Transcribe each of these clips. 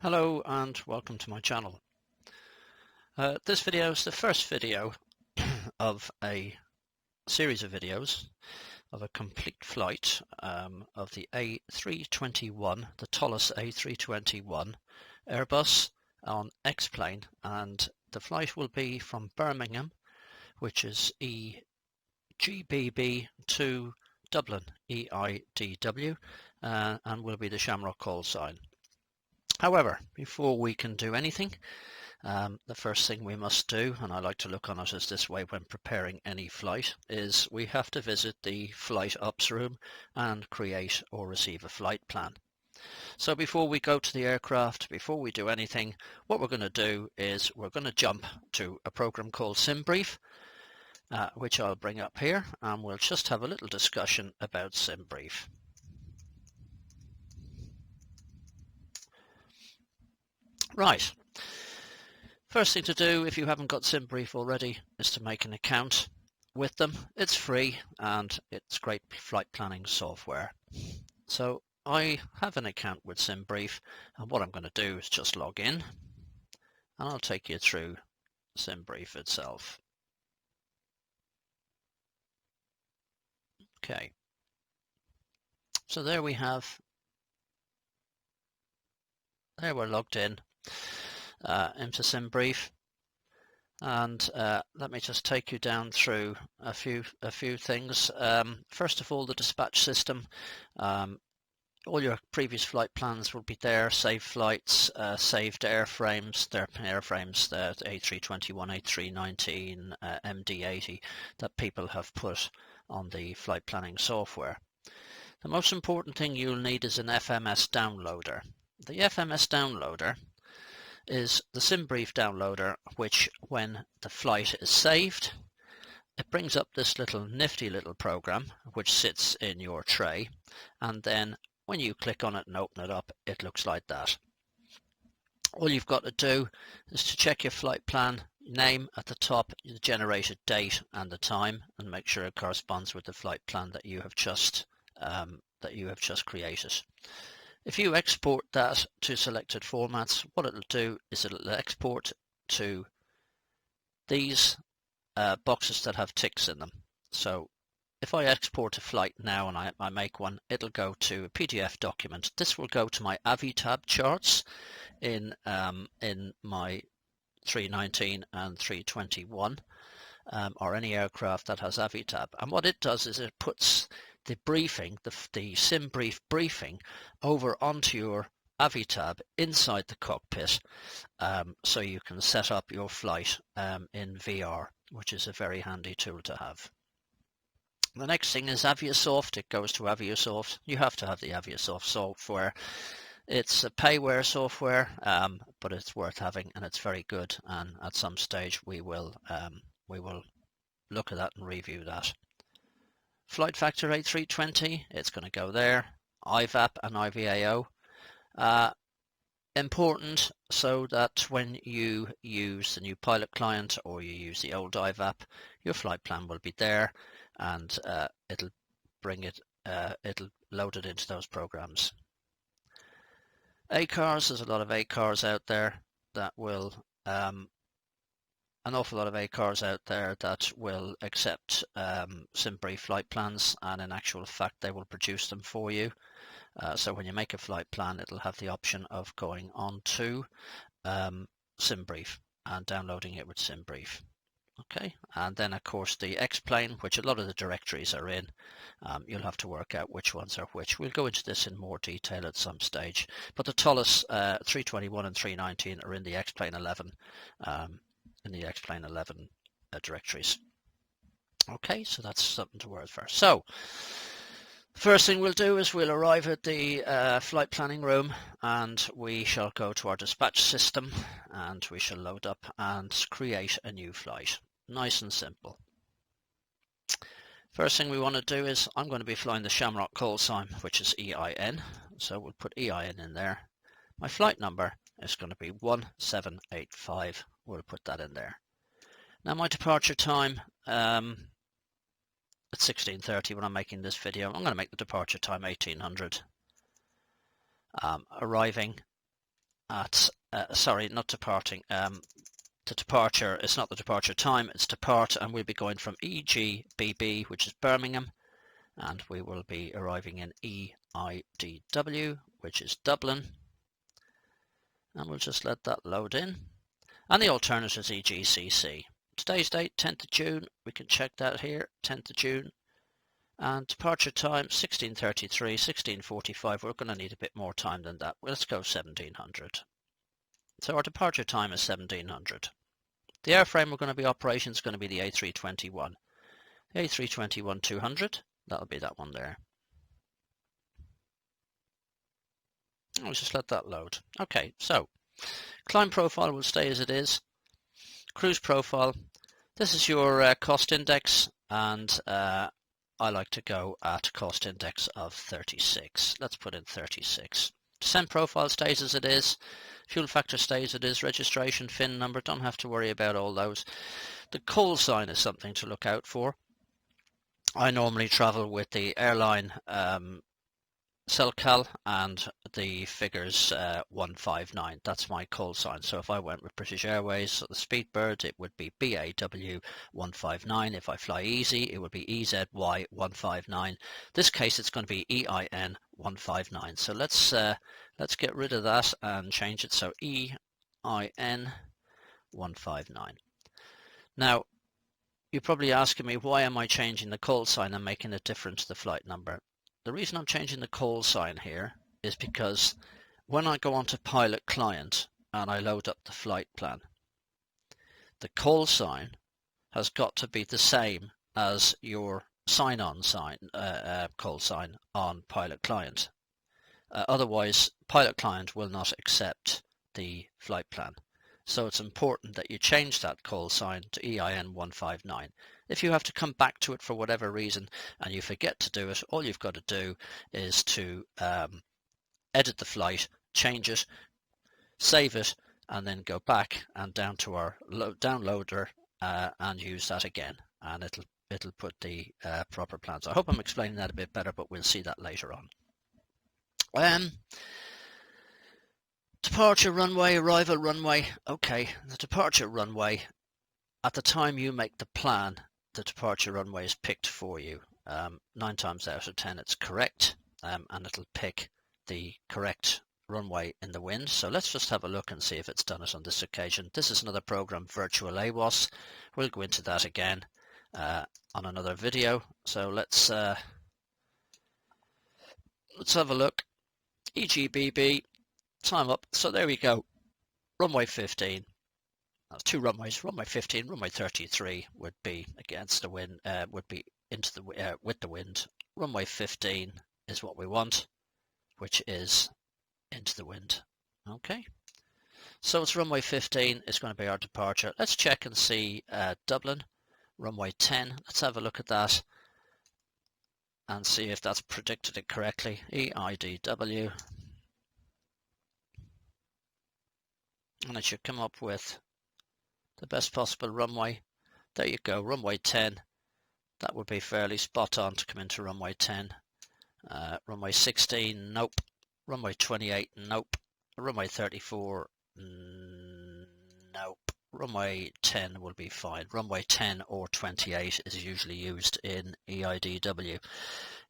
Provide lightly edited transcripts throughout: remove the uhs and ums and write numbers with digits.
Hello and welcome to my channel. This video is the first video of a series of videos of a complete flight of the A321, the tallest A321 Airbus on X-plane, and the flight will be from Birmingham, which is EGBB, to Dublin, EIDW, and will be the Shamrock call sign. However, before we can do anything, the first thing we must do, and I like to look on it as this way when preparing any flight, is we have to visit the flight ops room and create or receive a flight plan. So before we go to the aircraft, before we do anything, what we're going to do is we're going to jump to a program called SimBrief, which I'll bring up here, and we'll just have a little discussion about SimBrief. Right. First thing to do, if you haven't got SimBrief already, is to make an account with them. It's free and it's great flight planning software. So I have an account with SimBrief, and what I'm going to do is just log in, and I'll take you through SimBrief itself. Okay. So there we have, there we're logged in into SimBrief, and let me just take you down through a few things. First of all, the dispatch system. All your previous flight plans will be there, saved flights, saved airframes. They're airframes, the A321, A319, MD-80 that people have put on the flight planning software. The most important thing you'll need is an FMS downloader. The FMS downloader is the SimBrief downloader, which when the flight is saved, it brings up this little nifty little program which sits in your tray, and then when you click on it and open it up, it looks like that. All you've got to do is to check your flight plan name at the top, the generated date and the time, and make sure it corresponds with the flight plan that you have just created. If you export that to selected formats, what it'll do is it'll export to these boxes that have ticks in them. So if I export a flight now and I make one, it'll go to a PDF document. This will go to my AviTab charts in my 319 and 321, or any aircraft that has AviTab. And what it does is it puts the briefing, the SimBrief briefing, over onto your AviTab inside the cockpit, so you can set up your flight in VR, which is a very handy tool to have. The next thing is Aviasoft. It goes to Aviasoft. You have to have the Aviasoft software. It's a payware software, but it's worth having, and it's very good. And at some stage we will look at that and review that. Flight Factor A320, it's going to go there. IVAP and IVAO. Important, so that when you use the new pilot client or you use the old IVAP, your flight plan will be there, and it'll load it into those programs. ACARs, there's a lot of ACARs out there that will an awful lot of ACARs out there that will accept SimBrief flight plans, and in actual fact they will produce them for you. So when you make a flight plan, it'll have the option of going on to SimBrief and downloading it with SimBrief. Okay, and then of course the X-plane, which a lot of the directories are in, you'll have to work out which ones are which. We'll go into this in more detail at some stage, but the tallest 321 and 319 are in the X-plane 11 directories. Okay, so that's something to work for. So first thing we'll do is we'll arrive at the flight planning room, and we shall go to our dispatch system, and we shall load up and create a new flight. Nice and simple. First thing we want to do is I'm going to be flying the Shamrock call sign, which is EIN. So we'll put EIN in there. My flight number is going to be 1785. We'll put that in there. Now my departure time at 16:30 when I'm making this video. I'm going to make the departure time 1800. Arriving at, sorry, not departing, the departure, it's not the departure time, it's depart, and we'll be going from EGBB, which is Birmingham, and we will be arriving in EIDW, which is Dublin, and we'll just let that load in. And the alternative is EGCC. Today's date, 10th of June, we can check that here, 10th of June, and departure time, 16:33, 16:45, we're going to need a bit more time than that, let's go 1700. So our departure time is 1700. The airframe we're going to be operating is going to be the A321. The A321-200, that'll be that one there. I'll just let that load. Okay, so climb profile will stay as it is. Cruise profile, this is your cost index, and I like to go at cost index of 36. Let's put in 36. Descent profile stays as it is. Fuel factor stays as it is. Registration, FIN number, don't have to worry about all those. The call sign is something to look out for. I normally travel with the airline Selcal, and the figures 159. That's my call sign. So if I went with British Airways, so the Speedbird, it would be BAW 159. If I fly Easy, it would be EZY 159. This case, it's going to be EIN 159. So let's get rid of that and change it. So EIN 159. Now, you're probably asking me, why am I changing the call sign and making it different to the flight number? The reason I'm changing the call sign here is because when I go onto Pilot Client and I load up the flight plan, the call sign has got to be the same as your sign-on sign, call sign on Pilot Client. Otherwise, Pilot Client will not accept the flight plan. So it's important that you change that call sign to EIN 159. If you have to come back to it for whatever reason and you forget to do it, all you've got to do is to edit the flight, change it, save it, and then go back and down to our downloader and use that again, and it'll put the proper plans. I hope I'm explaining that a bit better, but we'll see that later on. Departure runway, arrival runway. Okay, the departure runway, at the time you make the plan, the departure runway is picked for you. 9 times out of 10 it's correct, and it'll pick the correct runway in the wind. So let's just have a look and see if it's done it on this occasion. This is another program, Virtual AWOS. We'll go into that again on another video. So let's have a look. EGBB. Time up. So there we go. Runway 15. That's 2 runways. Runway 15, runway 33 would be against the wind. Would be into the with the wind. Runway 15 is what we want, which is into the wind. Okay. So it's runway 15 is going to be our departure. Let's check and see Dublin. Runway 10. Let's have a look at that and see if that's predicted it correctly. EIDW. And it should come up with the best possible runway. There you go, runway 10. That would be fairly spot on to come into runway 10. Runway 16, nope. Runway 28, nope. Runway 34, nope. Runway 10 will be fine. Runway 10 or 28 is usually used in EIDW.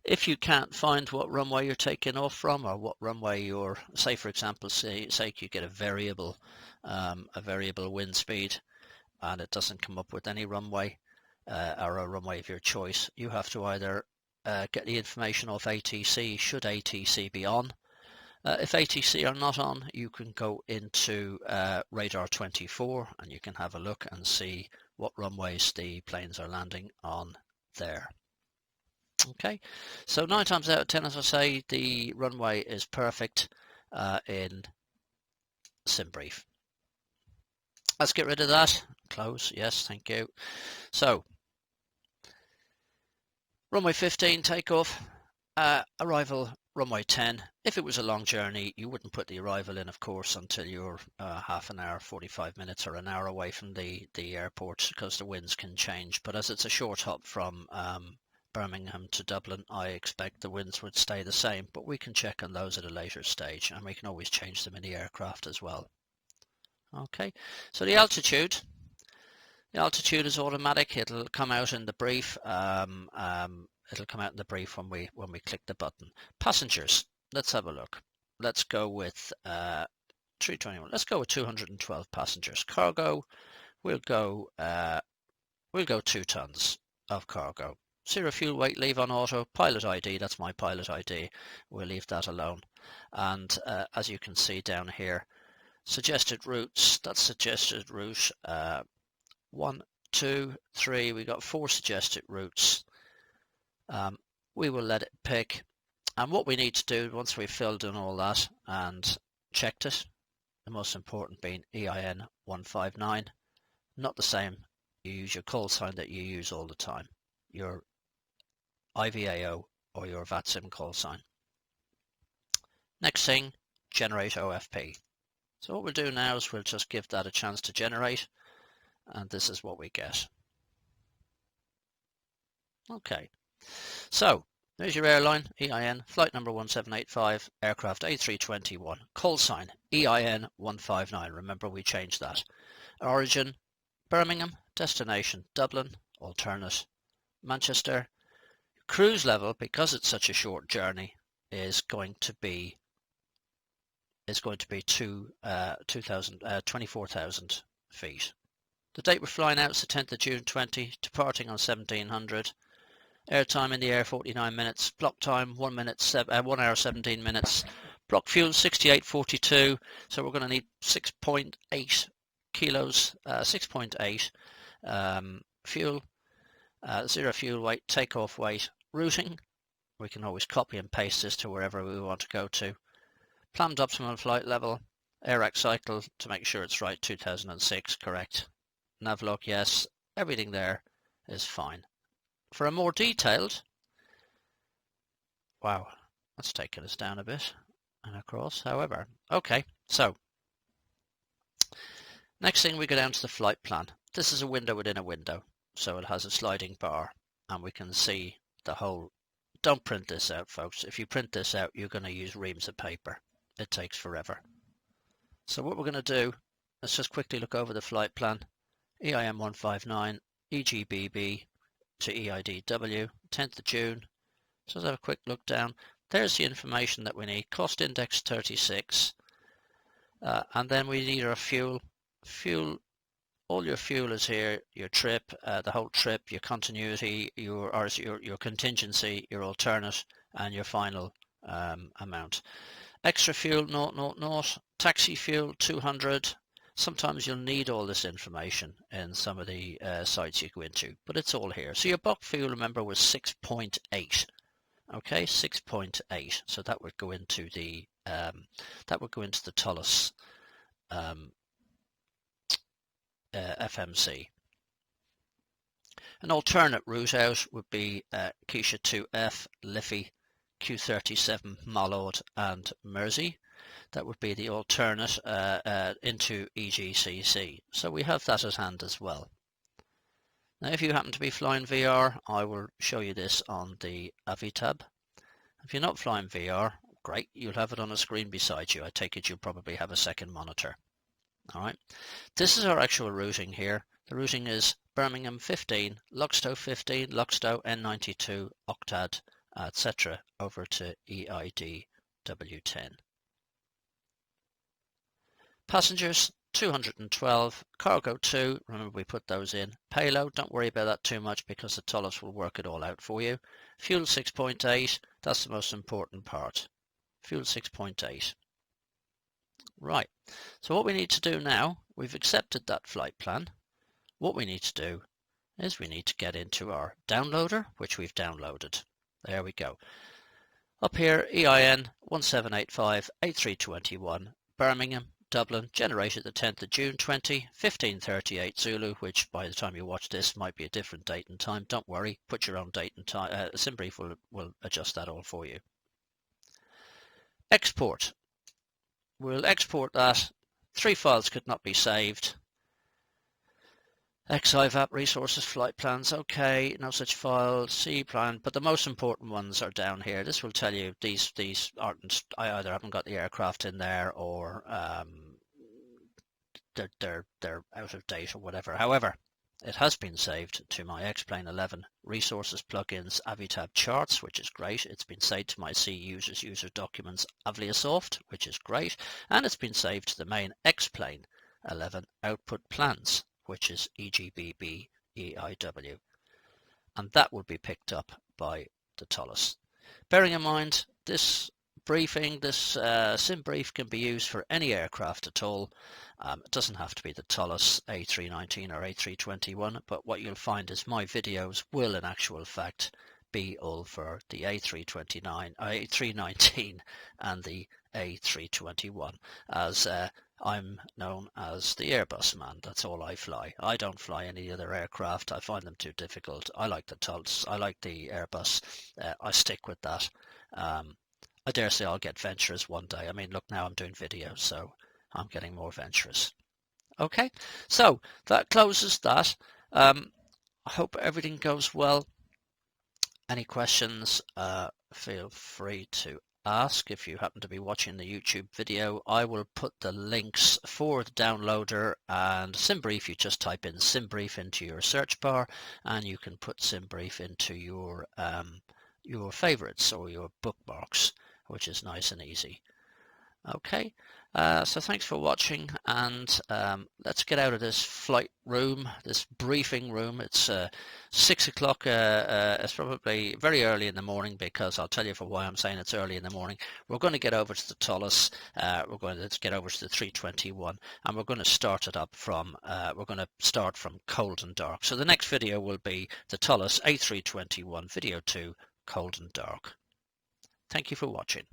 If you can't find what runway you're taking off from, or what runway you're, say for example, say you get a variable wind speed, and it doesn't come up with any runway or a runway of your choice, you have to either get the information off ATC, should ATC be on. If ATC are not on, you can go into Radar 24 and you can have a look and see what runways the planes are landing on there. Okay, so 9 times out of 10, as I say, the runway is perfect in SimBrief. Let's get rid of that. Close. Yes, thank you. So, runway 15 takeoff, arrival runway 10. If it was a long journey, you wouldn't put the arrival in, of course, until you're half an hour, 45 minutes or an hour away from the airport, because the winds can change. But as it's a short hop from Birmingham to Dublin, I expect the winds would stay the same, but we can check on those at a later stage, and we can always change them in the aircraft as well. Okay, so the altitude is automatic. It'll come out in the brief. It'll come out in the brief when we click the button. Passengers, let's have a look. Let's go with 321. Let's go with 212 passengers. Cargo, we'll go 2 tons of cargo. 0 fuel weight, leave on auto. Pilot ID, that's my pilot ID. We'll leave that alone. And as you can see down here, suggested routes, that's suggested route 1, 2, 3. We got 4 suggested routes. We will let it pick. And what we need to do once we've filled in all that and checked it, the most important being EIN 159, not the same. You use your call sign that you use all the time, your IVAO or your VATSIM call sign. Next thing, generate OFP. So what we'll do now is we'll just give that a chance to generate, and this is what we get. Okay, so there's your airline, EIN, flight number 1785, aircraft A321, call sign EIN 159. Remember we changed that. Origin, Birmingham, destination Dublin, alternate Manchester. Cruise level, because it's such a short journey, is going to be 24,000 feet. The date we're flying out is the 10th of June 20, departing on 1700. Airtime in the air 49 minutes. Block time 1 hour 17 minutes. Block fuel 6842. So we're going to need 6.8 kilos, 6.8 fuel, 0 fuel weight, takeoff weight. Routing, we can always copy and paste this to wherever we want to go to. Planned optimal flight level, AirAct cycle to make sure it's right, 2006, correct. Navlog, yes, everything there is fine. For a more detailed, wow, that's taken us down a bit and across, however. Okay, so next thing we go down to the flight plan. This is a window within a window, so it has a sliding bar and we can see the whole. Don't print this out, folks. If you print this out, you're going to use reams of paper. It takes forever. So what we're going to do, let's just quickly look over the flight plan. EIM 159, EGBB to EIDW, 10th of June. So let's have a quick look down. There's the information that we need. Cost index 36. And then we need our fuel. All your fuel is here, your trip, the whole trip, your continuity, your contingency, your alternate, and your final amount. Extra fuel, 000. Taxi fuel, 200. Sometimes you'll need all this information in some of the sites you go into, but it's all here. So your bulk fuel, remember, was 6.8. Okay, 6.8. So that would go into the Tullis FMC. An alternate route out would be Keisha 2F, Liffey, Q37, Mollard and Mersey. That would be the alternate into EGCC. So we have that at hand as well. Now if you happen to be flying VR, I will show you this on the AVI tab. If you're not flying VR, great, you'll have it on a screen beside you. I take it you'll probably have a second monitor. Alright, this is our actual routing here. The routing is Birmingham 15, Luxtow 15, Luxtow N92, Octad, etc. over to EID W10. Passengers 212, cargo 2, remember we put those in. Payload, don't worry about that too much because the Tullis will work it all out for you. Fuel 6.8, that's the most important part. Fuel 6.8. Right, so what we need to do now, we've accepted that flight plan. What we need to do is we need to get into our downloader, which we've downloaded. There we go. Up here, EIN 1785 A321, Birmingham, Dublin, generated the 10th of June 20, 1538 Zulu, which by the time you watch this might be a different date and time. Don't worry, put your own date and time. SimBrief will adjust that all for you. Export. We'll export that. 3 files could not be saved. XIVAP resources, flight plans, okay, no such file, C plan, but the most important ones are down here. This will tell you these aren't, I either haven't got the aircraft in there or they're out of date or whatever. However, it has been saved to my X-Plane 11 resources plugins Avitab charts, which is great. It's been saved to my C users user documents Avliasoft, which is great, and it's been saved to the main X-Plane 11 output plans, which is EGBB EIW, and that will be picked up by the Tullus. Bearing in mind, this briefing, this sim brief can be used for any aircraft at all. It doesn't have to be the Tullus A319 or A321, but what you'll find is my videos will in actual fact be all for the A329, A319 and the A321, as I'm known as the Airbus man. That's all I fly. I don't fly any other aircraft. I find them too difficult. I like the Tullus. I like the Airbus. I stick with that. I dare say I'll get venturous one day. I mean, look, now I'm doing videos, so I'm getting more venturous. Okay, so that closes that. I hope everything goes well. Any questions, feel free to ask. If you happen to be watching the YouTube video, I will put the links for the downloader and SimBrief. You just type in SimBrief into your search bar and you can put SimBrief into your favorites or your bookmarks, which is nice and easy. Okay, so thanks for watching, and let's get out of this flight room, this briefing room. It's 6 o'clock. It's probably very early in the morning, because I'll tell you for why I'm saying it's early in the morning. We're going to get over to the Tullus. We're going to get over to the 321, and we're going to start it up from. We're going to start from cold and dark. So the next video will be the Tullus A321 video 2, cold and dark. Thank you for watching.